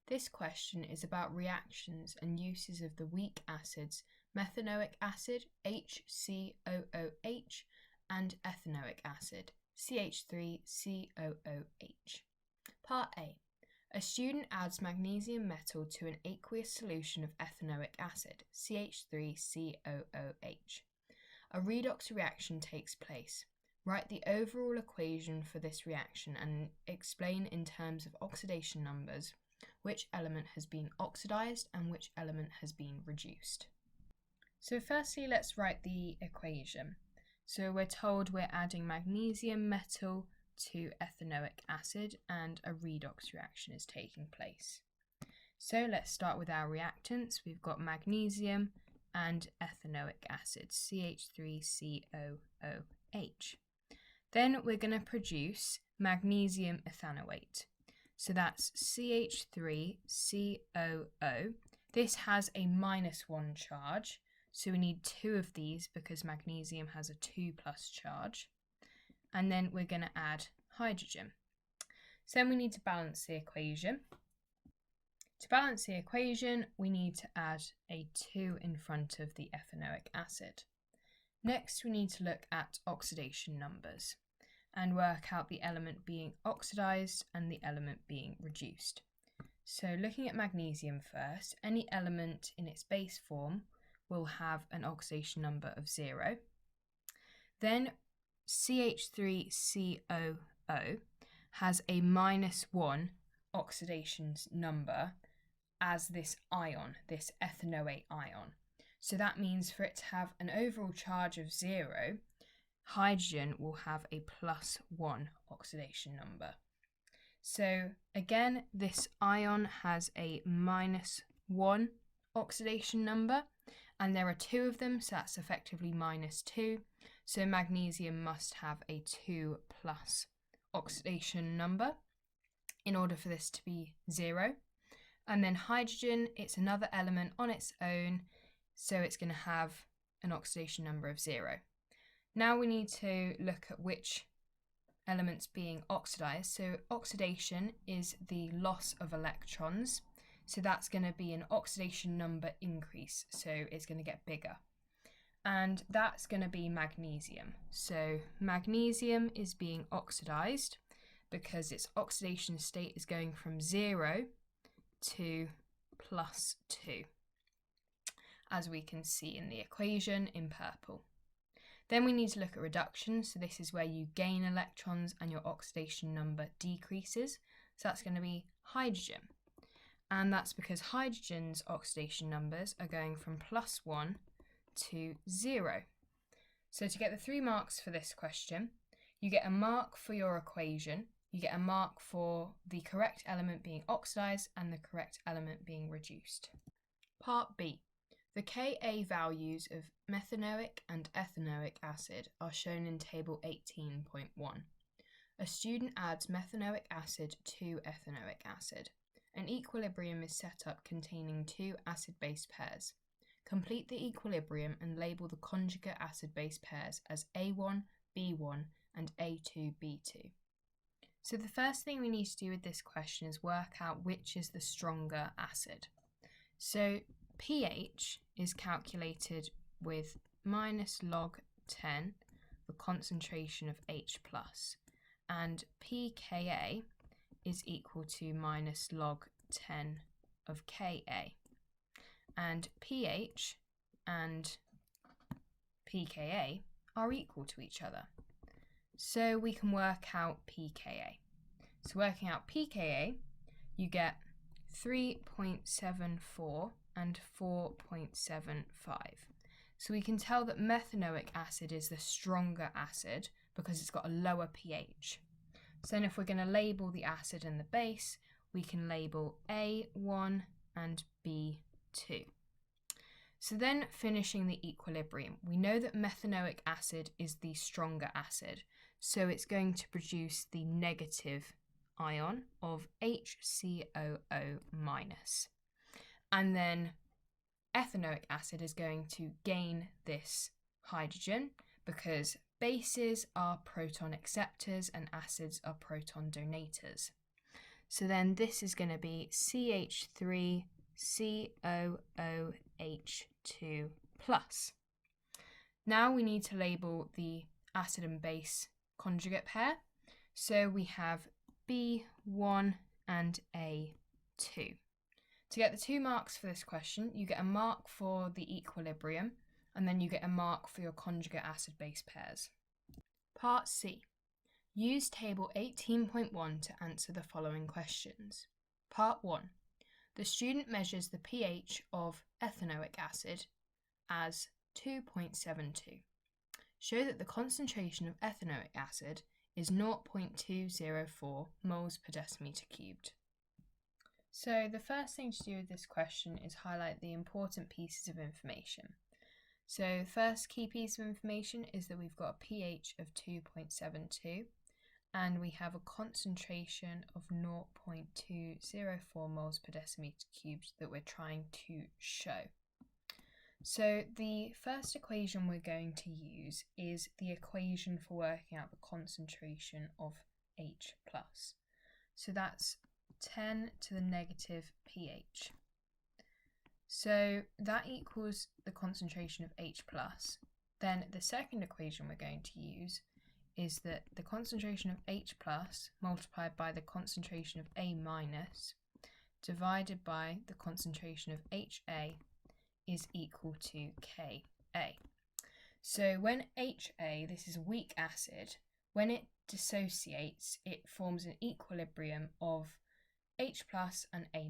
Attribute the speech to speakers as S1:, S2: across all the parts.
S1: This question is about reactions and uses of the weak acids methanoic acid, HCOOH, and ethanoic acid, CH3COOH. Part A. A student adds magnesium metal to an aqueous solution of ethanoic acid, CH3COOH. A redox reaction takes place. Write the overall equation for this reaction and explain in terms of oxidation numbers which element has been oxidized and which element has been reduced. So firstly, let's write the equation. So we're told we're adding magnesium metal to ethanoic acid and a redox reaction is taking place. So let's start with our reactants. We've got magnesium and ethanoic acid, CH3COOH. Then we're going to produce magnesium ethanoate. So that's CH3COO. This has a -1 charge, so we need 2 of these because magnesium has a 2+ charge. And then we're going to add hydrogen. So then we need to balance the equation. To balance the equation, we need to add a 2 in front of the ethanoic acid. Next, we need to look at oxidation numbers and work out the element being oxidized and the element being reduced. So looking at magnesium first, any element in its base form will have an oxidation number of 0. Then CH3COO has a -1 oxidation number as this ion, this ethanoate ion. So that means for it to have an overall charge of 0, hydrogen will have a +1 oxidation number. So again, this ion has a -1 oxidation number, and there are 2 of them, so that's effectively -2. So magnesium must have a 2+ oxidation number in order for this to be 0. And then hydrogen, it's another element on its own, so it's going to have an oxidation number of 0. Now we need to look at which elements being oxidized. So oxidation is the loss of electrons. So that's going to be an oxidation number increase. So it's going to get bigger. And that's going to be magnesium. So magnesium is being oxidized because its oxidation state is going from 0 to +2, as we can see in the equation in purple. Then we need to look at reduction. So this is where you gain electrons and your oxidation number decreases. So that's going to be hydrogen. And that's because hydrogen's oxidation numbers are going from +1 to 0. So to get the 3 marks for this question, you get a mark for your equation, you get a mark for the correct element being oxidized and the correct element being reduced. Part B. The Ka values of methanoic and ethanoic acid are shown in table 18.1. A student adds methanoic acid to ethanoic acid. An equilibrium is set up containing 2 acid-base pairs. Complete the equilibrium and label the conjugate acid-base pairs as A1, B1 and A2, B2. So the first thing we need to do with this question is work out which is the stronger acid. So pH is calculated with -log10, the concentration of H+, and pKa is equal to -log10 of Ka. And pH and pKa are equal to each other. So we can work out pKa. So working out pKa, you get 3.74 and 4.75. So we can tell that methanoic acid is the stronger acid because it's got a lower pH. So then if we're going to label the acid and the base, we can label A1 and B2. So then finishing the equilibrium, we know that methanoic acid is the stronger acid, so it's going to produce the negative ion of HCOO-. And then ethanoic acid is going to gain this hydrogen because bases are proton acceptors and acids are proton donators. So then this is going to be CH3COOH2 plus. Now we need to label the acid and base conjugate pair. So we have B1 and A2. To get the 2 marks for this question, you get a mark for the equilibrium, and then you get a mark for your conjugate acid-base pairs. Part C. Use table 18.1 to answer the following questions. Part 1. The student measures the pH of ethanoic acid as 2.72. Show that the concentration of ethanoic acid is 0.204 moles per decimeter cubed. So the first thing to do with this question is highlight the important pieces of information. So the first key piece of information is that we've got a pH of 2.72 and we have a concentration of 0.204 moles per decimeter cubed that we're trying to show. So the first equation we're going to use is the equation for working out the concentration of H+. So that's 10 to the negative pH. So that equals the concentration of H+. Then the second equation we're going to use is that the concentration of H+ multiplied by the concentration of A- divided by the concentration of HA is equal to Ka. So when HA, this is a weak acid, when it dissociates, it forms an equilibrium of H+ and A-,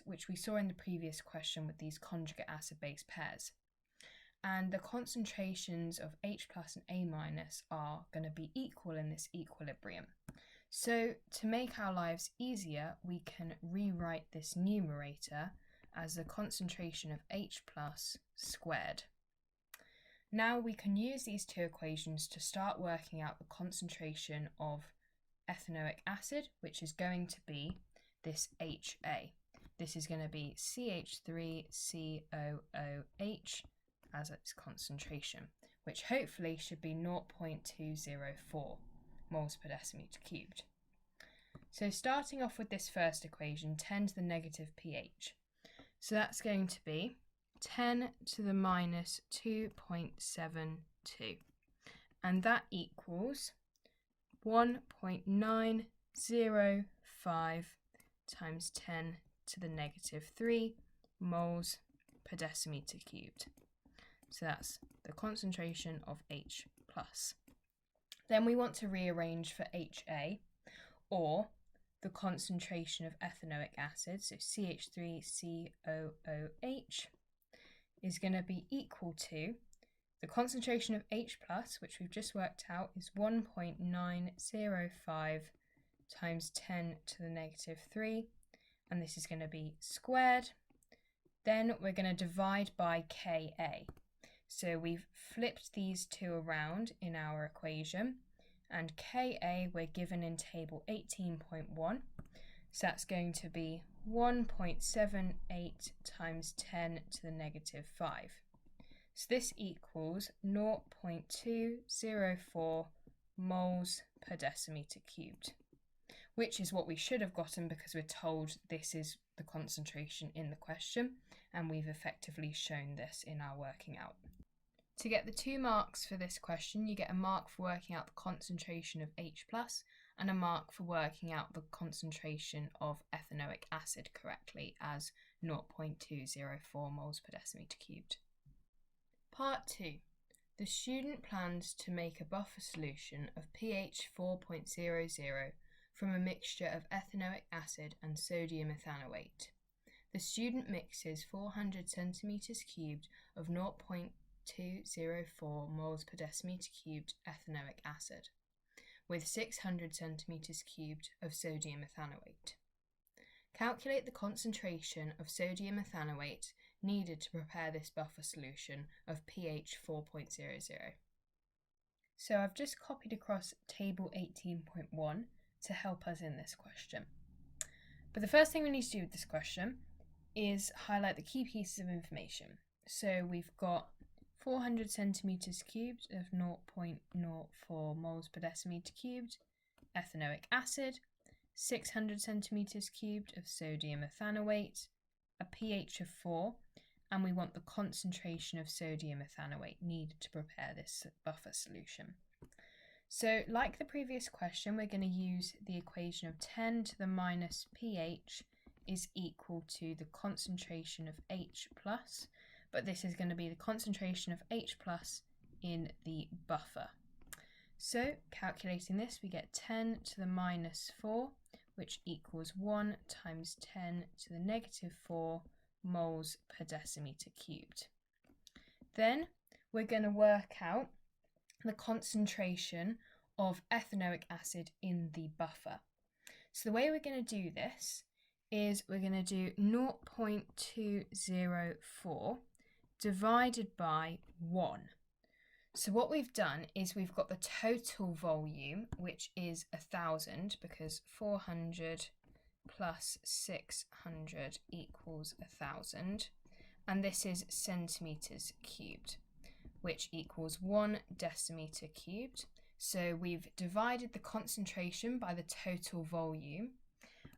S1: which we saw in the previous question with these conjugate acid-base pairs. And the concentrations of H+ and A- are going to be equal in this equilibrium. So to make our lives easier, we can rewrite this numerator as the concentration of H+ squared. Now we can use these 2 equations to start working out the concentration of ethanoic acid, which is going to be this HA. This is going to be CH3COOH as its concentration, which hopefully should be 0.204 moles per decimeter cubed. So starting off with this first equation, 10 to the negative pH. So that's going to be 10 to the minus 2.72. And that equals 1.905 times 10 to the negative 3 moles per decimeter cubed. So that's the concentration of H+. Then we want to rearrange for HA, or the concentration of ethanoic acid, so CH3COOH, is going to be equal to the concentration of H+, which we've just worked out, is 1.905 times 10 to the negative 3, and this is going to be squared. Then we're going to divide by Ka. So we've flipped these 2 around in our equation, and Ka we're given in table 18.1, so that's going to be 1.78 times 10 to the negative 5. So this equals 0.204 moles per decimeter cubed, which is what we should have gotten because we're told this is the concentration in the question, and we've effectively shown this in our working out. To get the 2 marks for this question, you get a mark for working out the concentration of H+ and a mark for working out the concentration of ethanoic acid correctly as 0.204 moles per decimeter cubed. Part 2. The student plans to make a buffer solution of pH 4.00 from a mixture of ethanoic acid and sodium ethanoate. The student mixes 400 centimeters cubed of 0.204 moles per decimeter cubed ethanoic acid with 600 centimeters cubed of sodium ethanoate. Calculate the concentration of sodium ethanoate needed to prepare this buffer solution of pH 4.00. So I've just copied across table 18.1 to help us in this question. But the first thing we need to do with this question is highlight the key pieces of information. So we've got 400 centimeters cubed of 0.04 moles per decimeter cubed ethanoic acid, 600 centimetres cubed of sodium ethanoate, a pH of 4, and we want the concentration of sodium ethanoate needed to prepare this buffer solution. So like the previous question, we're going to use the equation of 10 to the minus pH is equal to the concentration of H plus, but this is going to be the concentration of H plus in the buffer. So calculating this, we get 10 to the minus 4, which equals 1 times 10 to the negative 4 moles per decimeter cubed. Then we're going to work out the concentration of ethanoic acid in the buffer. So the way we're going to do this is we're going to do 0.204 divided by 1. So what we've done is we've got the total volume, which is 1,000, because 400 plus 600 equals 1,000, and this is centimetres cubed, which equals 1 decimetre cubed. So we've divided the concentration by the total volume,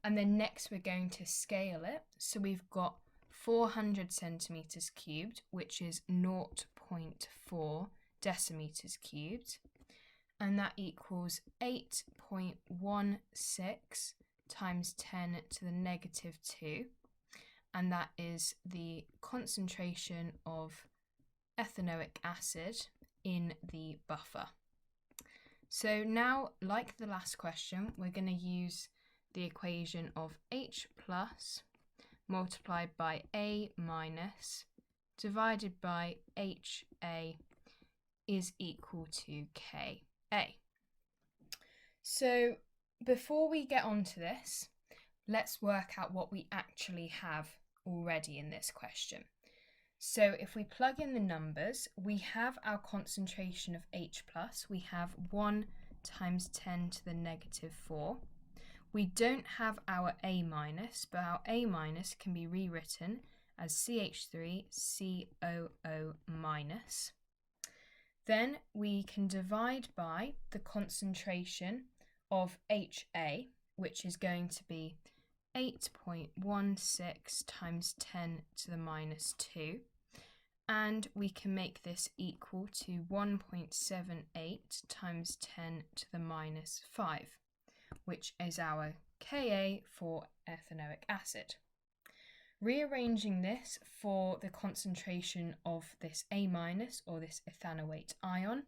S1: and then next we're going to scale it. So we've got 400 centimetres cubed, which is 0.4 decimeters cubed, and that equals 8.16 times 10 to the negative 2, and that is the concentration of ethanoic acid in the buffer. So now, like the last question, we're going to use the equation of H plus multiplied by A minus divided by HA is equal to Ka. So before we get on to this, let's work out what we actually have already in this question. So if we plug in the numbers, we have our concentration of H plus. We have 1 times 10 to the negative 4. We don't have our A minus, but our A minus can be rewritten as CH3COO minus. Then we can divide by the concentration of HA, which is going to be 8.16 times 10 to the minus 2, and we can make this equal to 1.78 times 10 to the minus 5, which is our Ka for ethanoic acid. Rearranging this for the concentration of this A minus, or this ethanoate ion,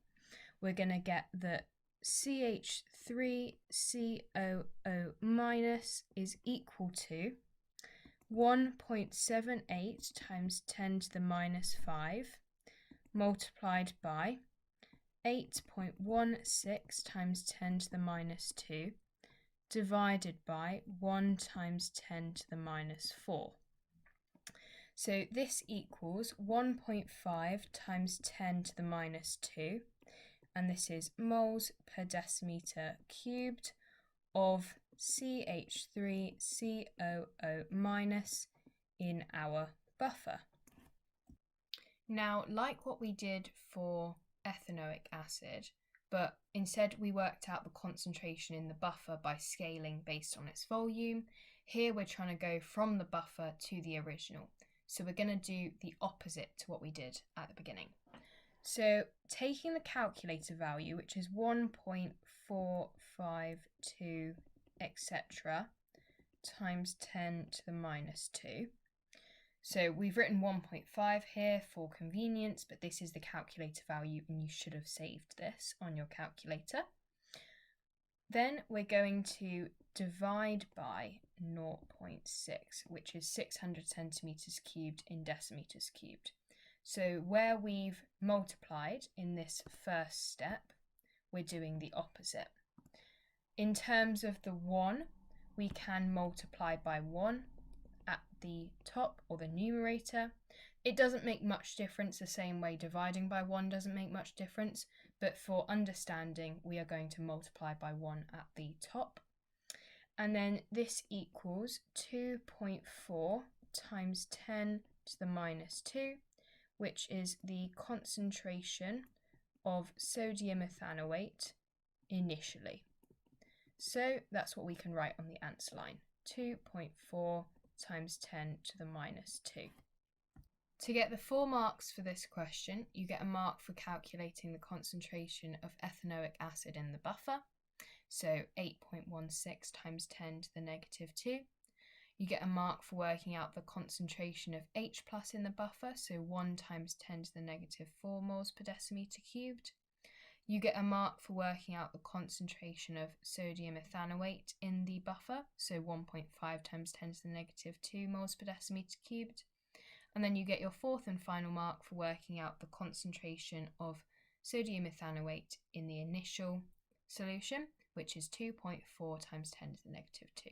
S1: we're going to get that CH3COO minus is equal to 1.78 times 10 to the minus 5 multiplied by 8.16 times 10 to the minus 2 divided by 1 times 10 to the minus 4. So this equals 1.5 times 10 to the minus 2, and this is moles per decimeter cubed of CH3COO minus in our buffer. Now, like what we did for ethanoic acid, but instead we worked out the concentration in the buffer by scaling based on its volume, here we're trying to go from the buffer to the original. So we're going to do the opposite to what we did at the beginning. So taking the calculator value, which is 1.452, etc., times 10 to the minus 2. So we've written 1.5 here for convenience, but this is the calculator value, and you should have saved this on your calculator. Then we're going to divide by 0.6, which is 600 centimeters cubed in decimeters cubed. So where we've multiplied in this first step, we're doing the opposite. In terms of the 1, we can multiply by 1 at the top, or the numerator. It doesn't make much difference, the same way dividing by 1 doesn't make much difference, but for understanding, we are going to multiply by 1 at the top. And then this equals 2.4 times 10 to the minus 2, which is the concentration of sodium ethanoate initially. So that's what we can write on the answer line, 2.4 times 10 to the minus 2. To get the full marks for this question, you get a mark for calculating the concentration of ethanoic acid in the buffer, so 8.16 times 10 to the negative 2. You get a mark for working out the concentration of H plus in the buffer, so 1 times 10 to the negative 4 moles per decimeter cubed. You get a mark for working out the concentration of sodium ethanoate in the buffer, so 1.5 times 10 to the negative 2 moles per decimeter cubed. And then you get your fourth and final mark for working out the concentration of sodium ethanoate in the initial solution, which is 2.4 times 10 to the negative 2.